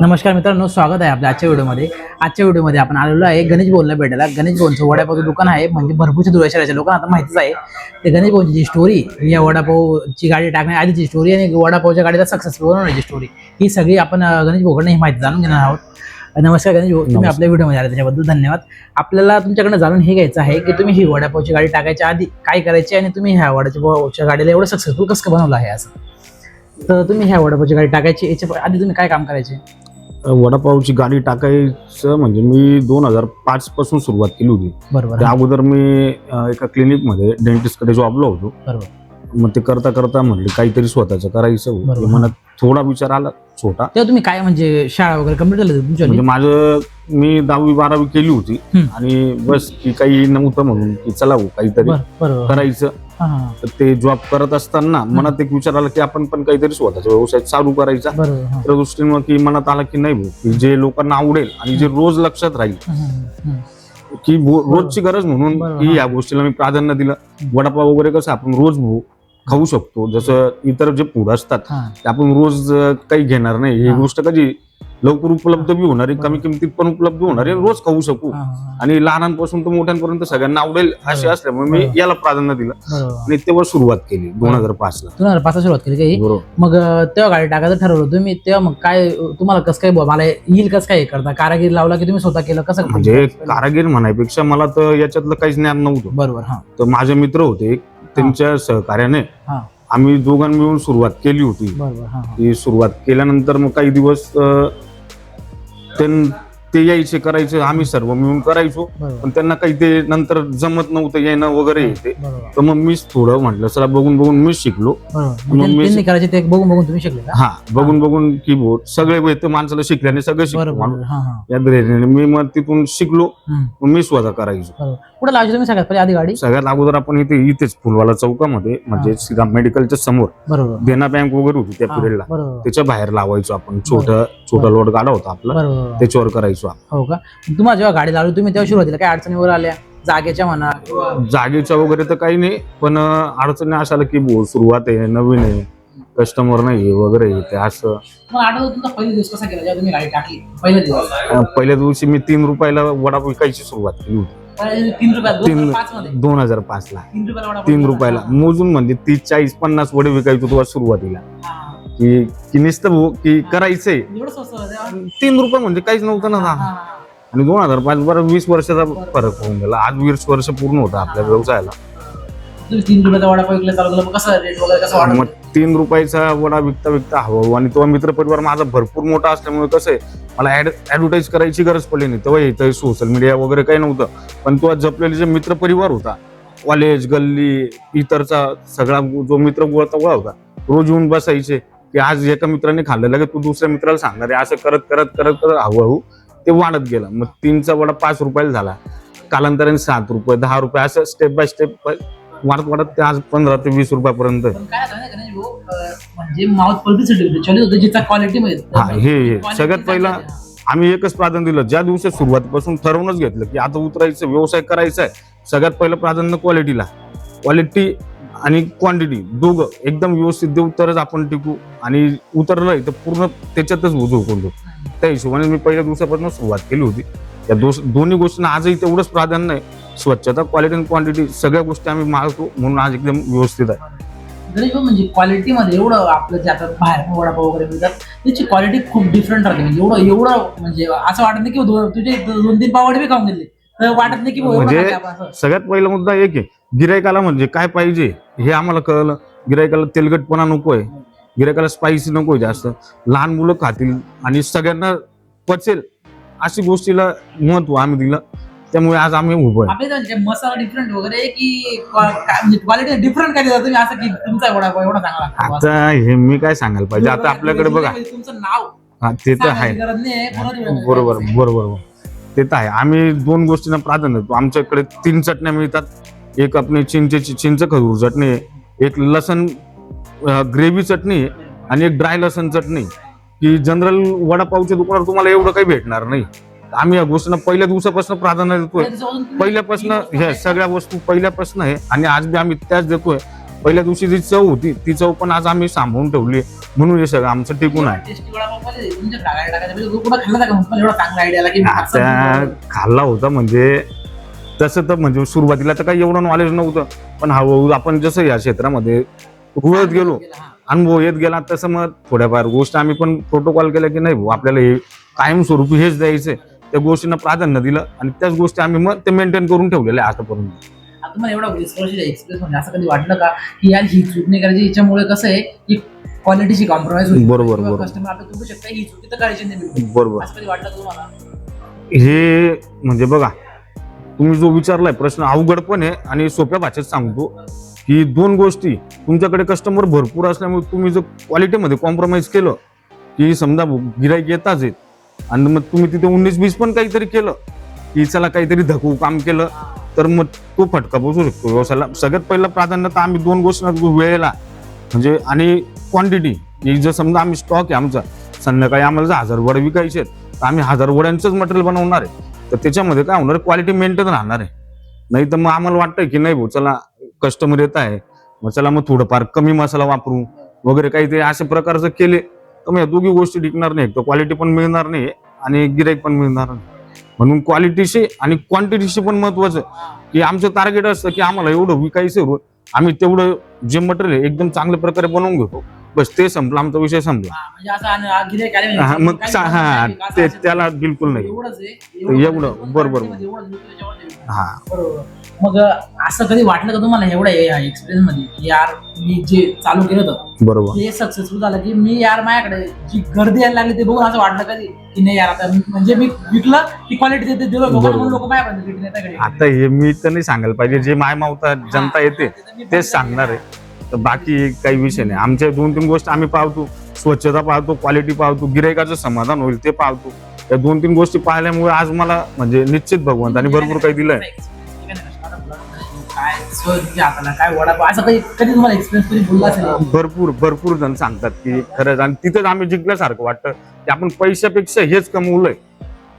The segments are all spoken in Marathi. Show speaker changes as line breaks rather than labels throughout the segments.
नमस्कार मित्रांनो, स्वागत आहे आपल्या आजच्या व्हिडिओमध्ये. आजच्या व्हिडिओमध्ये आपण आलेलो आहे गणेश भवनला भेटायला. गणेश भवनचं वडापावचं दुकान आहे, म्हणजे भरपूरच्या धुळे शहराच्या लोकांना आता माहितीच आहे. ते गणेश भवनची जी स्टोरी, या वडापावची गाडी टाकण्या आधीची स्टोरी आणि वडापावच्या गाडीला सक्सेसफुल बनवण्याची स्टोरी, ही सगळी आपण गणेश भाऊकडनं ही माहिती जाणून घेणार आहोत. नमस्कार गणेश भाऊ, तुम्ही आपल्या व्हिडिओमध्ये आले त्याच्याबद्दल धन्यवाद. आपल्याला तुमच्याकडनं जाणून हे घ्यायचं आहे की तुम्ही ही वडापावची गाडी टाकायच्या आधी काय करायचे आणि तुम्ही ह्या वडापावच्या गाडीला एवढं सक्सेसफुल कसं बनवलं आहे असं. तर तुम्ही ह्या वडापावची गाडी टाकायची याच्या आधी तुम्ही काय काम करायचे?
वडापावची गाडी टाकायचं म्हणजे मी 2005 पासून सुरुवात केली होती.
बरोबर.
त्या अगोदर मी एका क्लिनिकमध्ये डेंटिस्टकडे जॉबला होतो.
बरोबर.
मग ते करता करता म्हणले काहीतरी स्वतःचं करायचं.
बरोबर.
मनात थोडा विचार आला छोटा.
तेव्हा तुम्ही काय म्हणजे शाळा वगैरे कंप्लीट झाली तुमची?
म्हणजे माझं मी 10वी-12वी केली होती आणि बस की काही नव्हतं म्हणून की चला काहीतरी करायचं. तर ते जॉब करत असताना मनात एक विचार आला की आपण पण काहीतरी स्वतःचा व्यवसाय चालू करायचा. त्या दृष्टीनं की मनात आला की नाही भाऊ, जे लोकांना आवडेल आणि जे रोज लक्षात राहील की रोजची गरज म्हणून की या गोष्टीला मी प्राधान्य दिलं. वडापाव वगैरे कसं आपण रोज खाऊ शकतो, जसं इतर जे फूड असतात ते आपण रोज काही घेणार नाही. ही गोष्ट कधी लवकर उपलब्ध बी होणारी, कमी किमतीत पण उपलब्ध होणारी, रोज खाऊ शकू आणि लहानांपासून तर मोठ्यांपर्यंत सगळ्यांना आवडेल असे असल्यामुळे मी याला प्राधान्य दिलं आणि तेव्हा सुरुवात केली 2005 ला.
2005 ला सुरुवात केली काही. मग तेव्हा गाडी टाकायचं ठरवलं तुम्ही, तेव्हा मग काय तुम्हाला कसं काय मला येईल कसं काय करता? कारागीर लावला की तुम्ही स्वतः केलं कसं?
म्हणजे कारागीर म्हणायपेक्षा मला तर याच्यातलं काहीच ज्ञान नव्हतं.
बरोबर.
तर माझे मित्र होते, त्यांच्या सहकार्याने आम्ही दोघांनी मिळून सुरुवात केली होती. ती सुरुवात केल्यानंतर मग काही दिवस ते यायचे करायचे, आम्ही सर्व मिळून करायचो. पण त्यांना काही ते नंतर जमत नव्हतं येणं वगैरे येते. तर मग मीच थोडं म्हटलं चला बघून बघून मीच शिकलो.
त्यांनी करायचे ते बघून बघून तुम्ही शिकले का?
हा, बघून बघून कीबोर्ड सगळे येतं माणसाला शिकल्याने सगळं शिकलो या धैर्याने. मी मग तिथून शिकलो, मी स्वतः करायचो.
कुठे लावायची तुम्ही सगळ्यात पहिले आधी गाडी?
सगळ्यात अगोदर आपण इथेच फुलवाला चौकामध्ये, म्हणजे श्रीराम मेडिकलच्या समोर देना बँक वगैरे होती त्या पिरियडला, त्याच्या बाहेर लावायचो आपण. छोटा लोड गाडा होता आपला, त्याच्यावर करायचो.
हो का? तुम्हाला जेव्हा गाडी लावली तुम्ही तेव्हा सुरुवातीला काय अडचणी वगैरे आल्या? जागेच्या म्हणा,
जागेच्या वगैरे तर काही नाही, पण अडचणी अशा आल्या की सुरुवात आहे, नवीन आहे, कस्टमर नाही वगैरे ते असं.
पहिला दिवस कसा गेला जेव्हा तुम्ही गाडी टाकली?
पहिल्या दिवशी मी 3 रुपयाला वडा विकायची सुरुवात केली होती. 2005 ला 3 रुपयाला मोजून, म्हणजे 30, 40, 50 वडे विकायचो तेव्हा सुरुवातीला. की नुसतं की करायचंय 3 रुपये म्हणजे काहीच नव्हतं ना. आणि 2005 बरं 20 वर्षाचा फरक होऊन गेला. आज 20 वर्ष पूर्ण होतं आपल्या व्यवसायाला.
3 रुपयाचा वडापाव विकला चालू केला, मग कसं रेट वगैरे कसं वाढलं?
मग 3 रुपयाचा वडा विकता विकता हवा. आणि तेव्हा मित्रपरिवार माझा भरपूर मोठा असल्यामुळे कसं आहे, मला ऍडव्हर्टाईज करायची गरज पडली नाही. तेव्हा इथं सोशल मीडिया वगैरे काही नव्हतं. पण तेव्हा जपलेले जे मित्रपरिवार होता, कॉलेज, गल्ली, इतरचा सगळा जो मित्र गोळा होता, रोज येऊन बसायचे की आज एका मित्राने खाल्लं लगेच तू दुसऱ्या मित्राला सांगणार आहे. असं करत करत करत करत हळूहळू ते वाढत गेलं. मग 3चा वडा 5 रुपयाला झाला, कालांतराने 7 रुपये, 10 रुपये, असं स्टेप बाय स्टेप वाढत वाढत ते आज 15 ते 20 रुपयापर्यंत.
म्हणजे माउथ पब्लिसिटी होतं जिचा क्वालिटी मध्ये.
हे सगळ्यात पहिला आम्ही एकच प्राधान्य दिलं. ज्या दिवशी सुरुवातीपासून ठरवूनच घेतलं की आता उतरायचं, व्यवसाय करायचा आहे, सगळ्यात पहिलं प्राधान्य क्वालिटीला. क्वालिटी आणि क्वांटिटी दोघं एकदम व्यवस्थित देऊ तरच आपण टिकू. आणि उतरलंय तर पूर्ण त्याच्यातच झोकून देऊ. त्या हिशोबाने मी पहिल्या दिवसापासून सुरुवात केली होती. या दोन्ही गोष्टींना आजही तेवढंच प्राधान्य आहे. स्वच्छता, क्वालिटी आणि क्वांटिटी सगळ्या गोष्टी आम्ही मागतो, म्हणून आज एकदम व्यवस्थित आहे.
म्हणजे क्वालिटीमध्ये एवढं आपलं जे आता बाहेर वडापाव वगैरे मिळतात त्याची क्वालिटी खूप डिफरंट राहते. म्हणजे एवढं म्हणजे असं वाटत नाही की तुझे 2-3 पाव वडे बी खाऊन घेतले तर वाटत नाही की
म्हणजे सगळ्यात पहिला मुद्दा एक आहे, गिरायकाला म्हणजे काय पाहिजे हे आम्हाला कळलं. गिरायकाला तेलकटपणा नकोय, गिरायकाला स्पायसी नकोय जास्त, लहान मुलं खातील आणि सगळ्यांना पचेल अशी गोष्टीला महत्व आम्ही दिलं. त्यामुळे आज आम्ही उभं आहे.
मसाला डिफरंट वगैरे की क्वालिटी डिफरंट काय तुम्ही असं की तुमचा वडापाव एवढा चांगला?
आता हे मी काय सांगायला पाहिजे, आता आपल्याकडे बघा,
तुमचं नाव
हा ते तर आहे. बरोबर बरोबर, ते तर आहे. आम्ही 2 गोष्टींना प्राधान्य देतो. आमच्याकडे 3 चटण्या मिळतात. एक आपली चिंच खजूर चटणी आहे, एक लसण ग्रेव्ही चटणी आहे आणि एक ड्राय लसण चटणी. की जनरल वडापावच्या दुकानावर तुम्हाला एवढं काही भेटणार नाही. आम्ही या गोष्टींना पहिल्या दिवसापासून प्राधान्य देतोय. पहिल्यापासून हे सगळ्या वस्तू पहिल्यापासून आहे आणि आज बी आम्ही त्याच देतोय. पहिल्या दिवशी जी चव होती ती चव पण आज आम्ही सांभाळून ठेवली, म्हणून हे सगळं आमचं टिकून आहे.
टेस्टी वडापावमध्ये तुमच्या टाकायचं कुठं खाल्ला का मग एवढा चांगला आयडिया आला की
आता खाल्ला होता म्हणजे तसं तर म्हणजे सुरुवातीला तर काही एवढं नॉलेज नव्हतं, पण हळूहळू आपण जसं या क्षेत्रामध्ये रुळत गेलो, अनुभव येत गेला, तसं मग थोड्याफार गोष्ट आम्ही पण प्रोटोकॉल केला की नाही भाऊ आपल्याला हे कायमस्वरूपी हेच द्यायचंय, त्या गोष्टींना प्राधान्य दिलं आणि त्याच गोष्टी आम्ही मग ते मेंटेन करून ठेवलेले आतापर्यंत.
तुम्हाला एवढा 20 वर्षाचा एक्सपिरियन्स म्हणजे असं कधी वाटलं का की यार ही चूक नाही करायची, याच्यामुळे कसं आहे की क्वालिटीची कॉम्प्रोमाइज होईल,
बरोबर
कस्टमर आता तुम्ही शकता ही चुकी तर करायची नाही,
बरोबर.
असं कधी वाटलं तुम्हाला?
हे म्हणजे बघा तुम्ही जो विचारलाय प्रश्न अवघड पण आहे आणि सोप्या भाषेत सांगतो की दोन गोष्टी, तुमच्याकडे कस्टमर भरपूर असल्यामुळे तुम्ही जर क्वालिटीमध्ये कॉम्प्रोमाइज केलं की समजा गिराईक येताच आहेत आणि मग तुम्ही तिथे 19-20 पण काहीतरी केलं की चला काहीतरी धकू काम केलं तर मग तो फटका बसू शकतो व्यवसायाला. सगळ्यात पहिलं प्राधान्य तर आम्ही दोन गोष्टी वेळेला म्हणजे आणि क्वांटिटी. जर समजा आम्ही स्टॉक आहे आमचा, संध्याकाळी आम्हाला जर 1000 वडे विकायचे आहेत तर आम्ही 1000 वड्यांचंच मटेरियल बनवणार आहे, तर त्याच्यामध्ये काय होणार क्वालिटी मेंटेन राहणार आहे. नाही तर मग आम्हाला वाटतंय की नाही भाऊ चला कस्टमर येत आहे मग चला मग थोडंफार कमी मसाला वापरू वगैरे काहीतरी असे प्रकार जर केले तर मग या दोघी गोष्टी टिकणार नाही, तर क्वालिटी पण मिळणार नाही आणि गिराईक पण मिळणार नाही. म्हणून क्वालिटीशी आणि क्वांटिटीशी पण महत्वाचं की आमचं टार्गेट असतं की आम्हाला एवढं विकायचं, आम्ही तेवढं जे मटेरियल एकदम चांगल्या प्रकारे बनवून घेतो, बस ते संपलं, आमचा विषय संपला. मग ते त्याला बिलकुल नाही एवढं बरोबर. हा
मग असं कधी वाटलं का तुम्हाला एवढ्या एक्सपिरियन्स मध्ये की यार मी जे चालू केलं होतं
बरोबर
ते सक्सेसफुल झालं की मी यार माझ्याकडे जी गर्दी यायला लागली ते बघून असं वाटलं कधी की नाही यार आता म्हणजे मी विकलं की क्वालिटी देते लोक माझ्याकडे.
आता हे मी तर नाही सांगायला पाहिजे, जे माय मावता जनता येते तेच सांगणार आहे, तर बाकी काही विषय नाही. आमच्या 2-3 गोष्टी आम्ही पाहतो, स्वच्छता पाहतो, क्वालिटी पाहतो, गिरायकाचं समाधान होईल ते पाहतो. या 2-3 गोष्टी पाहिल्यामुळे आज मला म्हणजे निश्चित भगवंतांनी भरपूर काही दिलंय.
काय वडापाव असं कधी तुम्हाला एक्सपिरियन्स बोलला असेल?
भरपूर जण सांगतात की खरंच, आणि तिथेच आम्ही जिंकल्यासारखं वाटतं की आपण पैशापेक्षा हेच कमवलंय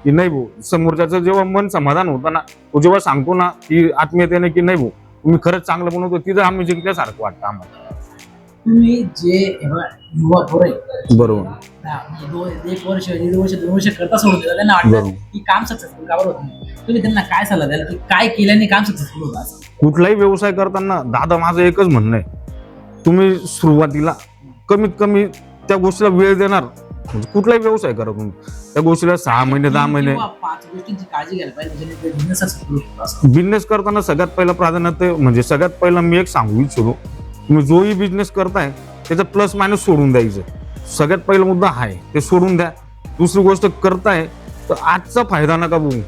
की नाही भाऊ. समोरच्याचं जेव्हा मन समाधान होतं ना, तो जेव्हा सांगतो ना की आत्मीयतेने की नाही भाऊ तुम्ही खरंच चांगलं बनवतो, तिथं आम्ही जिंकल्यासारखं वाटतं आम्हाला.
तुम्ही जे युवा पोरं आहे
बरोबर
1 वर्ष 1.5 वर्ष 2 वर्ष करता सोडून देतात, त्यांना वाटतं की काम सक्सेसफुल का होत नाही, तुम्ही त्यांना काय सल्ला द्याल की काय केल्याने काम सक्सेसफुल होतं? असं
कुठलाही व्यवसाय करताना दादा माझं एकच म्हणणं आहे, तुम्ही सुरुवातीला कमीत कमी त्या गोष्टीला वेळ देणार. म्हणजे कुठलाही व्यवसाय करा तुम्ही त्या गोष्टीला 6 महिने 10 महिने
5 गोष्टींची काळजी घ्यायला पाहिजे बिझनेस सक्सेसफुल होतो.
बिझनेस करताना सगळ्यात पहिला प्राधान्य ते म्हणजे सगळ्यात पहिला मी एक सांगू इच्छितो, तुम्ही जोही बिझनेस करताय त्याचा प्लस मायनस सोडून द्यायचं. सगळ्यात पहिला मुद्दा आहे ते सोडून द्या. दुसरी गोष्ट करताय तर आजचा फायदा नका बघू.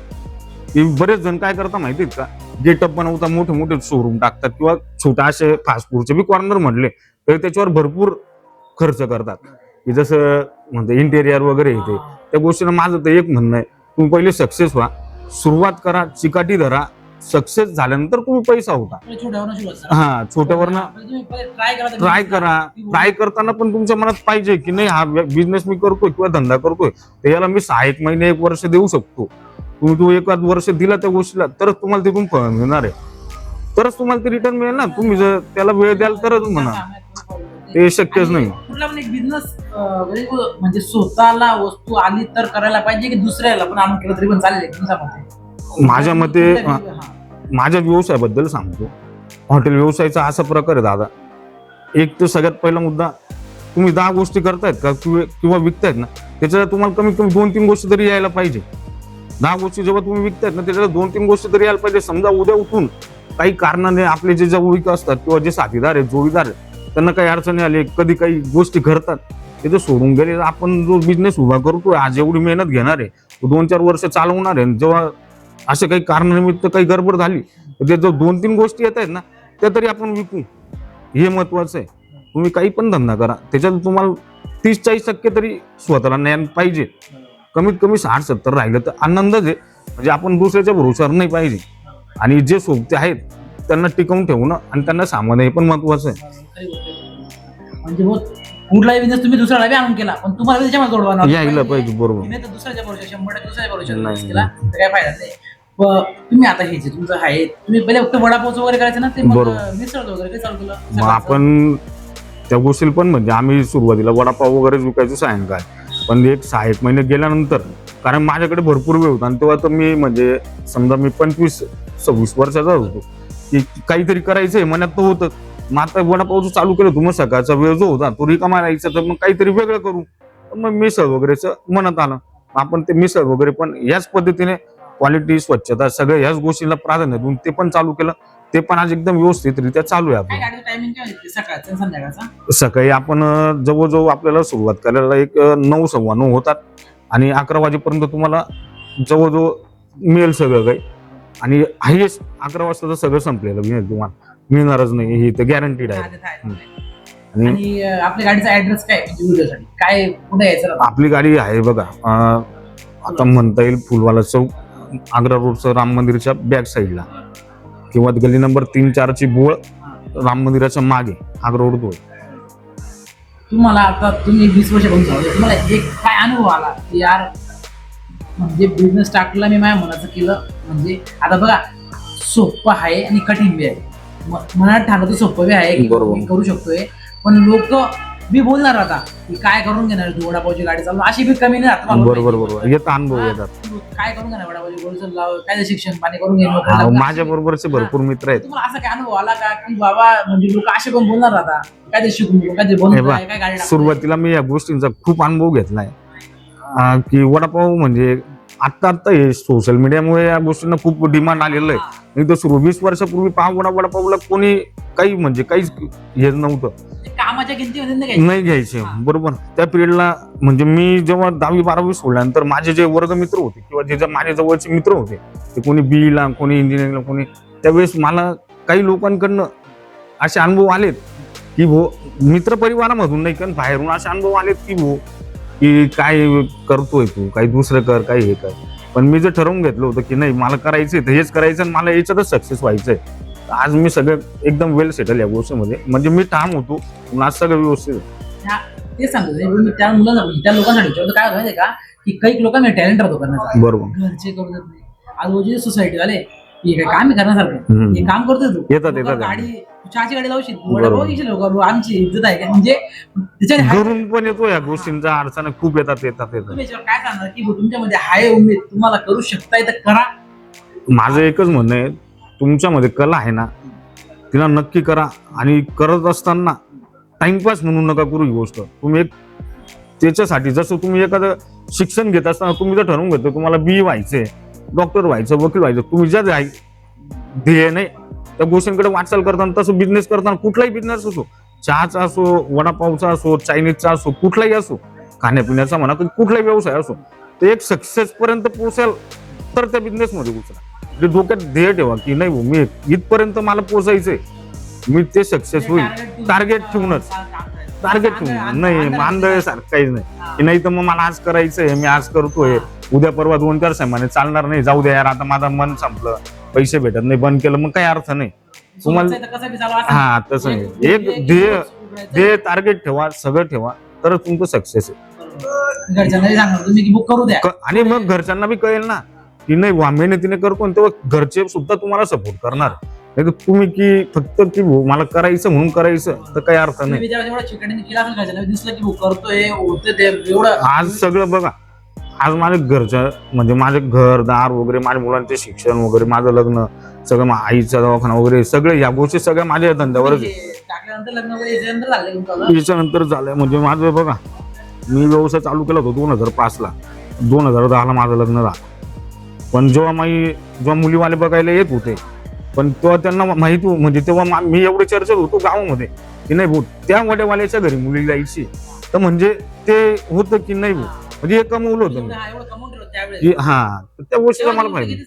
बरेच जण काय करतात माहितीत का, गेटअप बनवतात, मोठे मोठे शोरूम टाकतात किंवा छोटा असे फास्ट फूडचे बी कॉर्नर म्हटले तर त्याच्यावर भरपूर खर्च करतात की जसं म्हणजे इंटेरियर वगैरे येते. त्या गोष्टीनं माझं तर एक म्हणणं आहे, तुम्ही पहिले सक्सेस व्हा, सुरुवात करा, चिकाटी धरा, सक्सेस झाल्यानंतर तुम्ही पैसा होता. छोट्यावरनं ट्राय करा. ट्राय करताना पण तुमच्या मनात पाहिजे की नाही हा बिझनेस मी करतोय किंवा धंदा करतोय तर याला मी 6 महिने 1 वर्ष देऊ शकतो. तुम्ही तो 1 वर्ष दिला त्या गोष्टीला तरच तुम्हाला तिथून फळ मिळणार आहे, तरच तुम्हाला ते रिटर्न मिळेल ना. तुम्ही जर त्याला वेळ द्याल तरच म्हणा, ते शक्यच नाही.
कुठला पण एक बिझनेस म्हणजे स्वतःला वस्तू आली तर करायला पाहिजे की दुसऱ्याला पण आणून केलं तरी पण चालेल?
माझ्या मते माझ्या व्यवसायाबद्दल सांगतो, हॉटेल व्यवसायाचा असा प्रकार आहे दादा. एक तर सगळ्यात पहिला मुद्दा, तुम्ही 10 गोष्टी करतायत का किंवा विकतायत ना, त्याच्याला तुम्हाला कमीत कमी 2-3 गोष्टी तरी यायला पाहिजे. 10 गोष्टी जेव्हा तुम्ही विकतायत ना त्याच्याला 2-3 गोष्टी तरी यायला पाहिजे. समजा उद्या उठून काही कारणाने आपले जे जवळीक असतात किंवा जे साथीदार आहेत, जोडीदार आहेत, त्यांना काही अडचणी आले, कधी काही गोष्टी घडतात, ते जर सोडून गेले, आपण जो बिझनेस उभा करतोय आज एवढी मेहनत घेणार आहे, 2-4 वर्ष चालवणार आहे, जेव्हा असे काही कारणानिमित्त काही गडबड झाली तर ते जो 2-3 गोष्टी येत आहेत ना त्या तरी आपण विकू, हे महत्वाचं आहे. तुम्ही काही पण धंदा करा त्याच्यात तुम्हाला 30-40% तरी स्वतःला ज्ञान पाहिजे. कमीत कमी 60-70 राहिलं तर आनंदच आहे. म्हणजे आपण दुसऱ्याच्या भरोशावर नाही पाहिजे, आणि जे सोबते आहेत त्यांना टिकवून ठेवणं आणि त्यांना सामान्य हे पण महत्वाचं आहे.
म्हणजे कुठलाही बिझनेस तुम्ही दुसऱ्याला बी आणून केला पण तुम्हाला त्याच्यामध्ये जोडवा
यायला पाहिजे. बरोबर,
नाही तर दुसऱ्याच्या भरोशा 100% दुसऱ्याच्या भरोशा केला तर काय फायदा नाही. तुम्ही आता हे जे तुमचं आहे, तुम्ही पहिले फक्त वडापावचं वगैरे करायचं ना, ते मग
बरोबर.
मिसळ वगैरे काय चालू केलं
मग
सकाळचं?
आपण त्या गोष्टीला पण म्हणजे आम्ही सुरुवातीला वडापाव वगैरे विकायचो सायंकाळ, पण एक 6-1 महिने गेल्यानंतर, कारण माझ्याकडे भरपूर वेळ होता आणि तेव्हा तर मी म्हणजे समजा मी 25-26 वर्षाचा होतो, की काहीतरी करायचंय मनात तर होतं. मग आता वडापावचं चालू केलं होतं, मग सकाळचा वेळ जो होता तो रिकामा राहायचा, तर मग काहीतरी वेगळं करू. तर मग मिसळ वगैरेचं मनात आलं. आपण ते मिसळ वगैरे पण याच पद्धतीने क्वालिटी, स्वच्छता सगळ्या ह्याच गोष्टीला प्राधान्य देऊन ते पण चालू केलं. ते पण आज एकदम व्यवस्थितरित्या चालू आहे
काय
आपलं.
गाडीचं टायमिंग काय होते सकाळचं आणि संध्याकाळचा?
सकाळी आपण जवळजवळ आपल्याला सुरुवात करायला एक 9-9:15 होतात आणि 11 वाजेपर्यंत तुम्हाला जवळजवळ मिळेल सगळं काही. आणि हायएस्ट 11 वाजता तर सगळं संपलेलं मिळेल तुम्हाला, मिळणारच नाही ही तर गॅरंटीड आहे. आणि
आणि आपल्या गाडीचा ऍड्रेस काय म्हणजे व्हिडिओसाठी काय कुठे यायचं राहतं?
आपली गाडी आहे बघा, आता म्हणता येईल फुलवाला चौक, आग्रा रोडचं राम मंदिरच्या बॅक साईडला, किंवा गल्ली नंबर 3-4ची बोळ, राम मंदिराच्या मागे आग्रा रोड 2.
तुम्हाला आता तुम्ही 20 वर्षापासून चालू आहे, तुम्हाला एक काय अनुभव आला की यार म्हणजे बिझनेस स्टार्टला मी माझ्या मनाचं केलं, म्हणजे आता बघा सोपं आहे आणि कठीण बी आहे. मनात ठाणं तर सोपं बी आहे की
बरोबर.
मी करू शकतोय, पण लोक बी बोलणार आता की काय करून घेणार तू वडापावची गाडी चालू, अशी बी कमी नाही राहत मला
बरोबर
माहिती.
बरोबर येतात, अनुभव
हा,
येतात.
तू काय करून घेणार वडापावची गोळी चालू, काय ते शिक्षण पाणी करून
माझ्या बरोबरचे भरपूर मित्र आहेत.
तुम्हाला असा काय अनुभव आला का की बाबा म्हणजे लोक असे पण बोलणार राहता, काय ते शिकून काय ते बोलणार, काय गाडी टाकतोय?
सुरुवातीला मी या गोष्टींचा खूप अनुभव घेतलाय, की वडापाव म्हणजे आता हे सोशल मीडियामुळे या गोष्टींना खूप डिमांड आलेलं आहे. नाही तर सुरू 20 वर्षापूर्वी वडापावला कोणी काही म्हणजे काहीच हे नव्हतं,
कामाच्या किमतीमध्ये
नाही घ्यायचे. बरोबर. त्या पिरियडला म्हणजे मी जेव्हा 10वी-12वी सोडल्यानंतर माझे जे वर्गमित्र होते किंवा जे माझ्या जवळचे मित्र होते, ते कोणी बीला, कोणी इंजिनिअरिंगला, कोणी, त्यावेळेस मला काही लोकांकडनं असे अनुभव आलेत की मित्र परिवारामधून नाही, कारण बाहेरून असे अनुभव आलेत की की काय करतोय तू, काही दुसरं कर, काही हे कर. पण मी जे ठरवून घेतलं होतं की नाही मला करायचंय तर हेच करायचं आणि मला याच्यातच सक्सेस व्हायचंय. आज मी सगळं एकदम वेल सेटल या गोष्टीमध्ये, म्हणजे मी ठाम होतो, आज सगळं व्यवस्थित.
ते सांगतो मी त्या मुलांना, त्या लोकांसाठी काय होतं माहितीये का, की काही लोकांना टॅलेंट राहतो करण्याचा,
बरोबर.
घरचे करू देत नाही. आजूबाजूची सोसायटी झाले की हे काम करण्यासारखं, हे काम करतोय तू,
येतात.
गाडी चहाची गाडी लावशील, वडापाव घेशील, लोक आमची इज्जत आहे का, म्हणजे त्याच्या
घरून पण येतो या गोष्टींचा अडचण खूप येतात.
तुम्ही याच्यावर काय सांगणार की तुमच्यामध्ये आहे उमेद, तुम्हाला करू शकताय तर करा.
माझं एकच म्हणणं आहे, तुमच्यामध्ये कला आहे ना, तिला नक्की करा. आणि करत असताना टाइमपास म्हणून नका करू ही गोष्ट. तुम्ही एक त्याच्यासाठी, जसं तुम्ही एखादं शिक्षण घेत असताना तुम्ही जर ठरवून घेतो तुम्हाला बी व्हायचंय, डॉक्टर व्हायचं, वकील व्हायचं, तुम्ही ज्या ध्येय नाही त्या गोष्टींकडे वाटचाल करताना, तसं बिझनेस करताना, कुठलाही बिझनेस असो, चहाचा असो, वडापावचा असो, चायनीजचा असो, कुठलाही असो, खाण्यापिण्याचा म्हणा, कुठलाही व्यवसाय असो, ते एक सक्सेस पर्यंत पोहोचेल तर त्या बिझनेस मध्ये उचला. म्हणजे डोक्यात ध्येय ठेवा की नाही मी इथपर्यंत मला पोहोचायचंय, मी ते सक्सेस होईल. टार्गेट ठेवूनच, नाही मांदळ सारखं काहीच नाही की नाही तर मग मला आज करायचंय, मी आज करतोय, उद्या परवा 2-4 सामाने चालणार नाही, जाऊ द्या यार आता माझं मन संपलं, पैसे भेटत नाही, बंद केलं, मग काही अर्थ नाही तुम्हाला. हा, तसं नाही. एक ध्येय टार्गेट ठेवा, सगळं ठेवा, तर तुमचं सक्सेस आहे.
बुक करू द्या.
आणि मग घरच्यांना बी कळेल ना की नाही मेहनतीने करतो, तेव्हा घरचे सुद्धा तुम्हाला सपोर्ट करणार. नाही तर तुम्ही की फक्त की मला करायचं म्हणून करायचं तर काही अर्थ नाही. आज सगळं बघा, आज माझ्या घरच्या म्हणजे माझे घरदार वगैरे, माझ्या मुलांचे शिक्षण वगैरे, माझं लग्न, सगळं आईचा दवाखाना वगैरे, सगळे या गोष्टी सगळ्या माझ्या धंद्यावरच याच्यानंतर झालंय. म्हणजे माझं बघा, मी व्यवसाय चालू केला होता 2005ला, 2010ला माझं लग्न झालं. पण जेव्हा मुलीवाले बघायला येत होते, पण तेव्हा त्यांना माहिती म्हणजे तेव्हा मी एवढे चर्चेत होतो गावामध्ये की नाही भाऊ त्या वड्यावाल्याच्या घरी मुली जायची, तर म्हणजे ते होतं की नाही भाऊ, म्हणजे हे कमवलं होतं की हा, त्या गोष्टीला मला माहिती.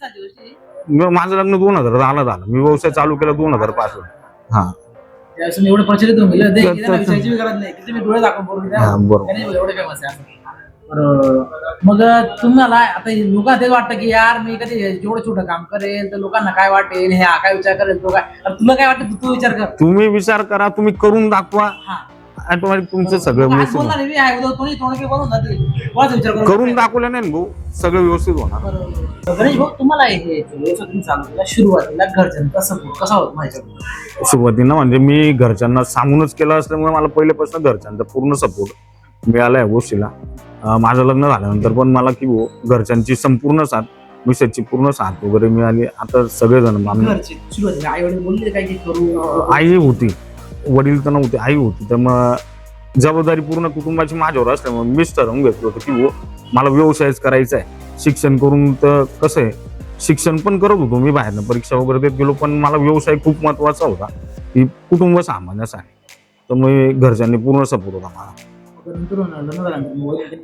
माझं लग्न 2010ला झालं, मी व्यवसाय चालू केला 2005ला. हा,
एवढं प्रचलित होऊन गेलं, डोळे दाखवून मग तुम्हाला आता लोक ते वाटतं की यार मी कधी जेवढं छोटं काम करेल तर लोकांना काय वाटेल, हे काय विचार करेल, तो काय, तुला काय वाटतं तू विचार कर.
तुम्ही विचार करा, तुम्ही करून दाखवा. ऑटोमॅटिक तुमचं सगळं
आज
व्यवस्थित
बोलणार आहे मी, आहे, उद्या कोणी तोंड काही बनवून जाते. कोणाचा विचार करू
करून
नका.
दाखवलं नाही ना भाऊ, सगळं व्यवस्थित होणार.
बरोबर. गणेश भाऊ, तुम्हाला हे व्यवसाय तुम्ही चालू केला, सुरुवातीला घरच्यांचा सपोर्ट कसा होता माझ्याकडून?
सुरुवातीला म्हणजे मी घरच्यांना सांगूनच केलं असल्यामुळे मला पहिल्यापासून घरच्यांचा पूर्ण सपोर्ट मिळाला या गोष्टीला. माझं लग्न झाल्यानंतर पण मला की भाऊ घरच्यांची संपूर्ण साथ, मिसेसची पूर्ण साथ वगैरे मिळाली. आता सगळेजण
घरचे सुरुवातीला आई वडील बोलले काय की करू?
आई होती, वडील तर नव्हते, आई होती. तर मग जबाबदारी पूर्ण कुटुंबाची माझ्यावर असल्यामुळे मीच ठरवून घेतलं होतं की मला व्यवसायच करायचा आहे. शिक्षण करून तर कसं आहे, शिक्षण पण करत होतो मी, बाहेरनं परीक्षा वगैरे देत गेलो, पण मला व्यवसाय खूप महत्वाचा होता की कुटुंब सांभाळण्यासाठी. तर मग घरच्यांनी पूर्ण सपोर्ट होता मला.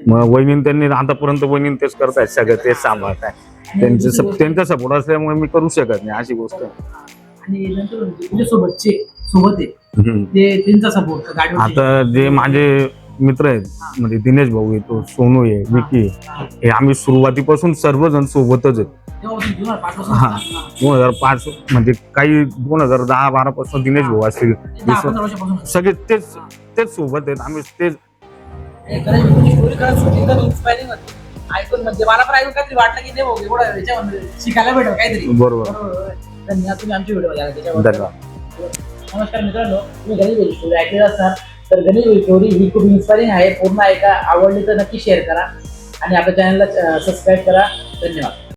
मग वहिनी त्यांनी आतापर्यंत वहिनी तेच करतायत, सगळं तेच सांभाळताय. त्यांचा सपोर्ट असल्यामुळे मी करू शकत नाही अशी गोष्ट.
आणि नंतर तुझ्या सोबत आहे ते त्यांचा सपोर्ट गाडी.
आता जे माझे मित्र आहेत म्हणजे दिनेश भाऊ आहे, तो सोनू आहे, विकी आहे, हे आम्ही सुरुवातीपासून सर्वजण सोबतच आहेत. 2005 म्हणजे काही 2010-12 पासून दिनेश भाऊ असतील, सगळे तेच सोबत आहेत. आम्ही तेच
ऐकून म्हणजे मला पण ऐकून काहीतरी वाटलं की नाही भाऊ एवढं याच्यामध्ये शिकायला भेटेल काहीतरी.
बरोबर.
धन्यवाद, तुम्ही आमची व्हिडिओ बघायला त्याच्यावर.
धन्यवाद.
नमस्कार मित्रांनो, तुम्ही गणेश भाई स्टोरी ऐकलेला असणार तर गणेश भाई स्टोरी ही खूप इन्स्पायरिंग आहे. पूर्ण ऐका, आवडली तर नक्की शेअर करा आणि आपल्या चॅनलला सबस्क्राईब करा. धन्यवाद.